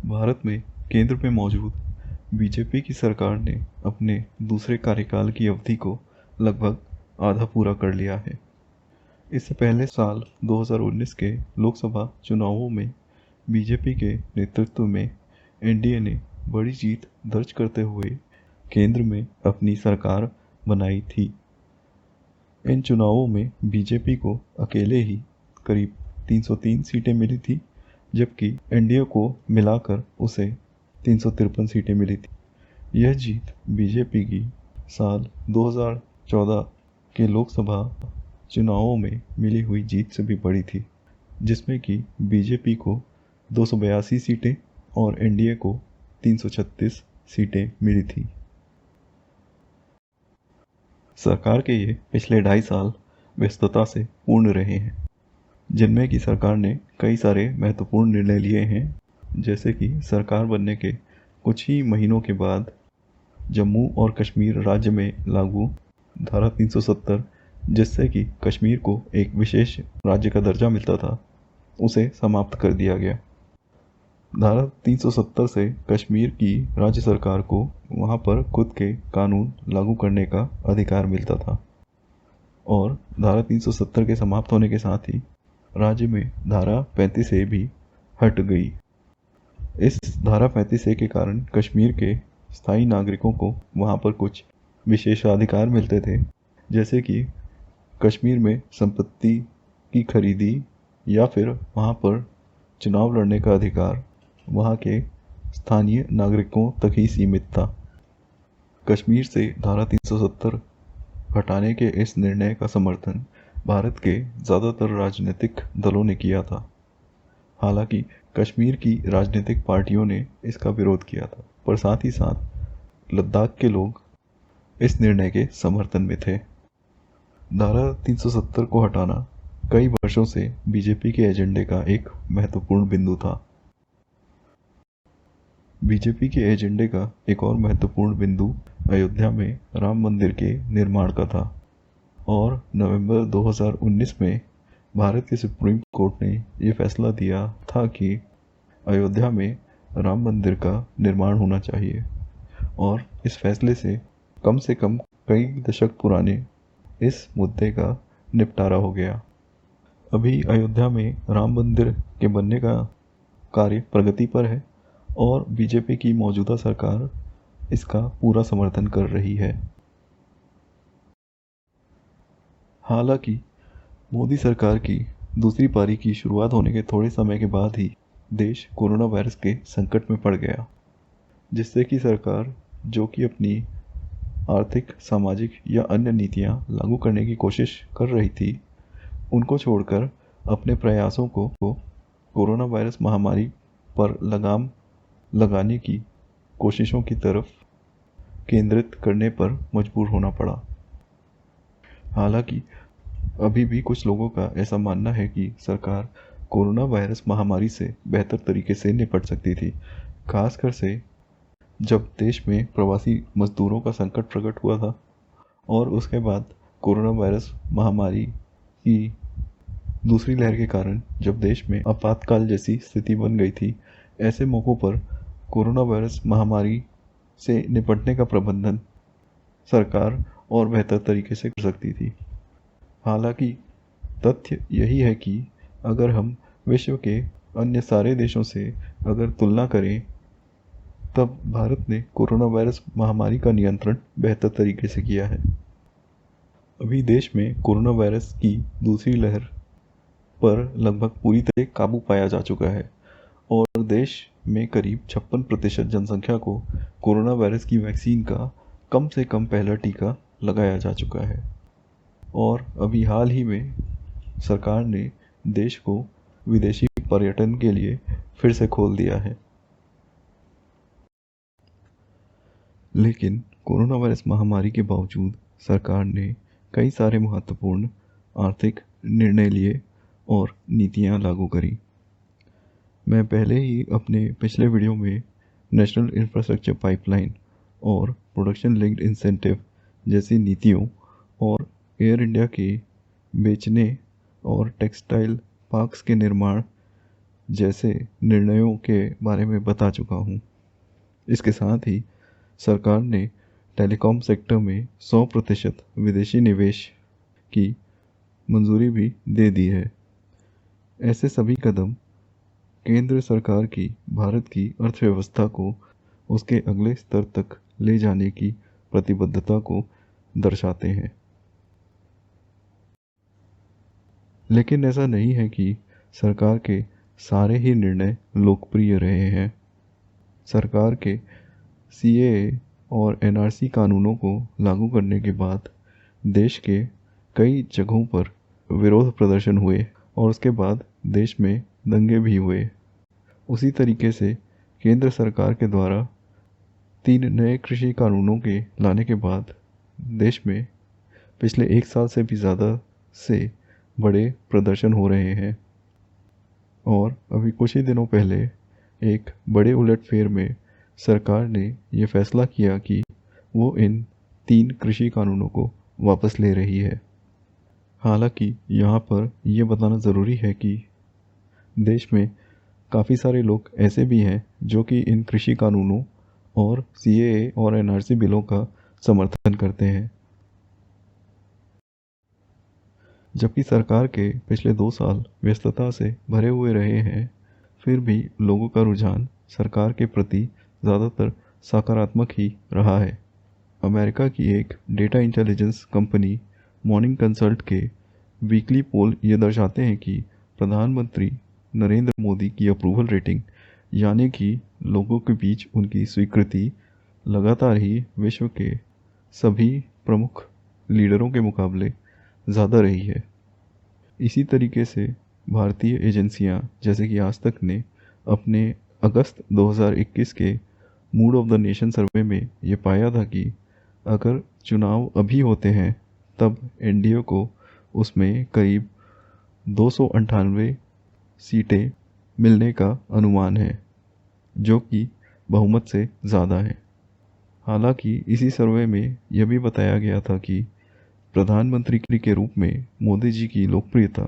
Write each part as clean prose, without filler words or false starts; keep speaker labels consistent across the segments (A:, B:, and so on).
A: भारत में केंद्र में मौजूद बीजेपी की सरकार ने अपने दूसरे कार्यकाल की अवधि को लगभग आधा पूरा कर लिया है। इससे पहले साल 2019 के लोकसभा चुनावों में बीजेपी के नेतृत्व में एनडीए ने बड़ी जीत दर्ज करते हुए केंद्र में अपनी सरकार बनाई थी। इन चुनावों में बीजेपी को अकेले ही करीब 303 सीटें मिली थी, जबकि एनडीए को मिलाकर उसे 353 सीटें मिली थी। यह जीत बीजेपी की साल 2014 के लोकसभा चुनावों में मिली हुई जीत से भी बड़ी थी, जिसमें कि बीजेपी को 282 सीटें और एनडीए को 336 सीटें मिली थी। सरकार के ये पिछले 2.5 साल व्यस्तता से पूर्ण रहे हैं, जिनमें कि सरकार ने कई सारे महत्वपूर्ण निर्णय लिए हैं, जैसे कि सरकार बनने के कुछ ही महीनों के बाद जम्मू और कश्मीर राज्य में लागू धारा 370, जिससे कि कश्मीर को एक विशेष राज्य का दर्जा मिलता था, उसे समाप्त कर दिया गया। धारा 370 से कश्मीर की राज्य सरकार को वहाँ पर खुद के कानून लागू करने का अधिकार मिलता था, और धारा 370 के समाप्त होने के साथ ही राज्य में धारा 35A भी हट गई। इस धारा 35A के कारण कश्मीर के स्थायी नागरिकों को वहाँ पर कुछ विशेषाधिकार मिलते थे, जैसे कि कश्मीर में संपत्ति की खरीदी या फिर वहाँ पर चुनाव लड़ने का अधिकार वहाँ के स्थानीय नागरिकों तक ही सीमित था। कश्मीर से धारा 370 हटाने के इस निर्णय का समर्थन भारत के ज़्यादातर राजनीतिक दलों ने किया था। हालांकि कश्मीर की राजनीतिक पार्टियों ने इसका विरोध किया था, पर साथ ही साथ लद्दाख के लोग इस निर्णय के समर्थन में थे। धारा 370 को हटाना कई वर्षों से बीजेपी के एजेंडे का एक महत्वपूर्ण बिंदु था। बीजेपी के एजेंडे का एक और महत्वपूर्ण बिंदु अयोध्या में राम मंदिर के निर्माण का था, और नवंबर 2019 में भारत के सुप्रीम कोर्ट ने ये फैसला दिया था कि अयोध्या में राम मंदिर का निर्माण होना चाहिए, और इस फैसले से कम कई दशक पुराने इस मुद्दे का निपटारा हो गया। अभी अयोध्या में राम मंदिर के बनने का कार्य प्रगति पर है, और बीजेपी की मौजूदा सरकार इसका पूरा समर्थन कर रही है। हालांकि मोदी सरकार की दूसरी पारी की शुरुआत होने के थोड़े समय के बाद ही देश कोरोना वायरस के संकट में पड़ गया, जिससे कि सरकार जो कि अपनी आर्थिक, सामाजिक या अन्य नीतियां लागू करने की कोशिश कर रही थी, उनको छोड़कर अपने प्रयासों को कोरोना वायरस महामारी पर लगाम लगाने की कोशिशों की तरफ केंद्रित करने पर मजबूर होना पड़ा। हालांकि अभी भी कुछ लोगों का ऐसा मानना है कि सरकार कोरोना वायरस महामारी से बेहतर तरीके से निपट सकती थी, खासकर से जब देश में प्रवासी मजदूरों का संकट प्रकट हुआ था, और उसके बाद कोरोना वायरस महामारी की दूसरी लहर के कारण जब देश में आपातकाल जैसी स्थिति बन गई थी, ऐसे मौक़ों पर कोरोना वायरस महामारी से निपटने का प्रबंधन सरकार और बेहतर तरीके से कर सकती थी। हालांकि तथ्य यही है कि अगर हम विश्व के अन्य सारे देशों से अगर तुलना करें, तब भारत ने कोरोना वायरस महामारी का नियंत्रण बेहतर तरीके से किया है। अभी देश में कोरोना वायरस की दूसरी लहर पर लगभग पूरी तरह काबू पाया जा चुका है, और देश में करीब 56% जनसंख्या को कोरोना वायरस की वैक्सीन का कम से कम पहला टीका लगाया जा चुका है, और अभी हाल ही में सरकार ने देश को विदेशी पर्यटन के लिए फिर से खोल दिया है। लेकिन कोरोना वायरस महामारी के बावजूद सरकार ने कई सारे महत्वपूर्ण आर्थिक निर्णय लिए और नीतियां लागू करी। मैं पहले ही अपने पिछले वीडियो में नेशनल इंफ्रास्ट्रक्चर पाइपलाइन और प्रोडक्शन लिंक्ड इंसेंटिव जैसी नीतियों और एयर इंडिया के बेचने और टेक्सटाइल पार्क्स के निर्माण जैसे निर्णयों के बारे में बता चुका हूँ। इसके साथ ही सरकार ने टेलीकॉम सेक्टर में 100% विदेशी निवेश की मंजूरी भी दे दी है। ऐसे सभी कदम केंद्र सरकार की भारत की अर्थव्यवस्था को उसके अगले स्तर तक ले जाने की प्रतिबद्धता को दर्शाते हैं। लेकिन ऐसा नहीं है कि सरकार के सारे ही निर्णय लोकप्रिय रहे हैं। सरकार के सीएए और एनआरसी कानूनों को लागू करने के बाद देश के कई जगहों पर विरोध प्रदर्शन हुए और उसके बाद देश में दंगे भी हुए। उसी तरीके से केंद्र सरकार के द्वारा 3 नए कृषि कानूनों के लाने के बाद देश में पिछले 1 साल से भी ज़्यादा से बड़े प्रदर्शन हो रहे हैं। और अभी कुछ ही दिनों पहले एक बड़े उलटफेर में सरकार ने ये फैसला किया कि वो इन 3 कृषि कानूनों को वापस ले रही है। हालांकि यहाँ पर यह बताना ज़रूरी है कि देश में काफ़ी सारे लोग ऐसे भी हैं जो कि इन कृषि कानूनों और सीएए और एनआरसी बिलों का समर्थन करते हैं। जबकि सरकार के पिछले 2 साल व्यस्तता से भरे हुए रहे हैं, फिर भी लोगों का रुझान सरकार के प्रति ज़्यादातर सकारात्मक ही रहा है। अमेरिका की एक data intelligence company morning consult के वीकली पोल ये दर्शाते हैं कि प्रधानमंत्री नरेंद्र मोदी की अप्रूवल रेटिंग यानी कि लोगों के बीच उनकी स्वीकृति लगातार ही विश्व के सभी प्रमुख लीडरों के मुकाबले ज़्यादा रही है। इसी तरीके से भारतीय एजेंसियां जैसे कि आज तक ने अपने अगस्त 2021 के मूड ऑफ द नेशन सर्वे में ये पाया था कि अगर चुनाव अभी होते हैं तब एनडीए को उसमें करीब 298 सीटें मिलने का अनुमान है, जो कि बहुमत से ज़्यादा है। हालांकि इसी सर्वे में यह भी बताया गया था कि प्रधानमंत्री के रूप में मोदी जी की लोकप्रियता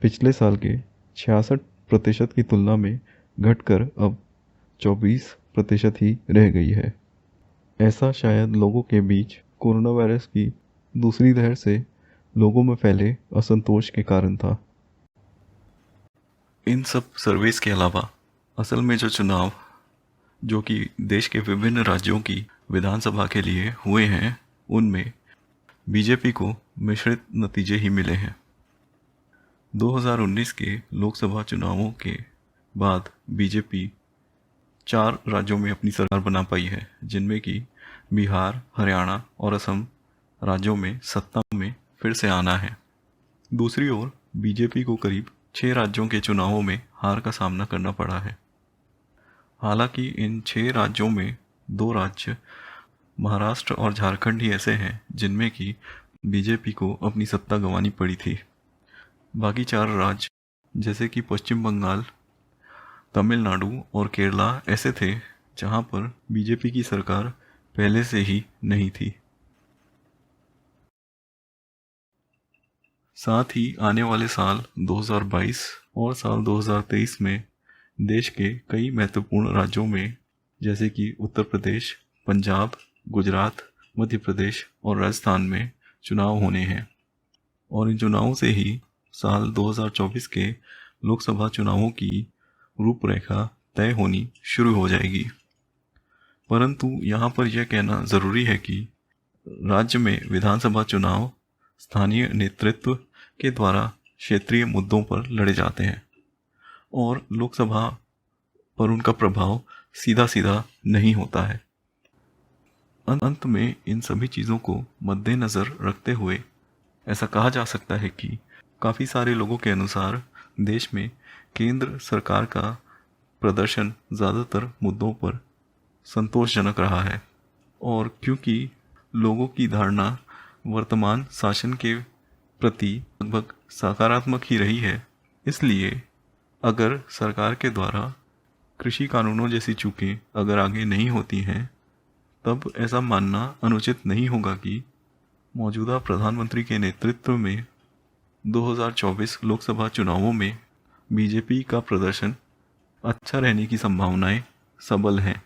A: पिछले साल के 66% की तुलना में घटकर अब 24% ही रह गई है। ऐसा शायद लोगों के बीच कोरोना वायरस की दूसरी लहर से लोगों में फैले असंतोष के कारण था। इन सब सर्वेस के अलावा असल में जो चुनाव जो कि देश के विभिन्न राज्यों की विधानसभा के लिए हुए हैं, उनमें बीजेपी को मिश्रित नतीजे ही मिले हैं। 2019 के लोकसभा चुनावों के बाद बीजेपी 4 राज्यों में अपनी सरकार बना पाई है, जिनमें कि बिहार, हरियाणा और असम राज्यों में सत्ता में फिर से आना है। दूसरी ओर बीजेपी को करीब 6 राज्यों के चुनावों में हार का सामना करना पड़ा है। हालांकि इन 6 राज्यों में 2 राज्य महाराष्ट्र और झारखंड ही ऐसे हैं जिनमें कि बीजेपी को अपनी सत्ता गंवानी पड़ी थी। बाकी 4 राज्य जैसे कि पश्चिम बंगाल, तमिलनाडु और केरला ऐसे थे जहां पर बीजेपी की सरकार पहले से ही नहीं थी। साथ ही आने वाले साल 2022 और साल 2023 में देश के कई महत्वपूर्ण राज्यों में जैसे कि उत्तर प्रदेश, पंजाब, गुजरात, मध्य प्रदेश और राजस्थान में चुनाव होने हैं और इन चुनावों से ही साल 2024 के लोकसभा चुनावों की रूपरेखा तय होनी शुरू हो जाएगी। परंतु यहाँ पर यह कहना ज़रूरी है कि राज्य में विधानसभा चुनाव स्थानीय नेतृत्व के द्वारा क्षेत्रीय मुद्दों पर लड़े जाते हैं और लोकसभा पर उनका प्रभाव सीधा सीधा नहीं होता है। अंत में इन सभी चीज़ों को मद्देनज़र रखते हुए ऐसा कहा जा सकता है कि काफ़ी सारे लोगों के अनुसार देश में केंद्र सरकार का प्रदर्शन ज़्यादातर मुद्दों पर संतोषजनक रहा है और क्योंकि लोगों की धारणा वर्तमान शासन के प्रति लगभग सकारात्मक ही रही है, इसलिए अगर सरकार के द्वारा कृषि कानूनों जैसी चूकें अगर आगे नहीं होती हैं तब ऐसा मानना अनुचित नहीं होगा कि मौजूदा प्रधानमंत्री के नेतृत्व में 2024 लोकसभा चुनावों में बीजेपी का प्रदर्शन अच्छा रहने की संभावनाएं सबल हैं।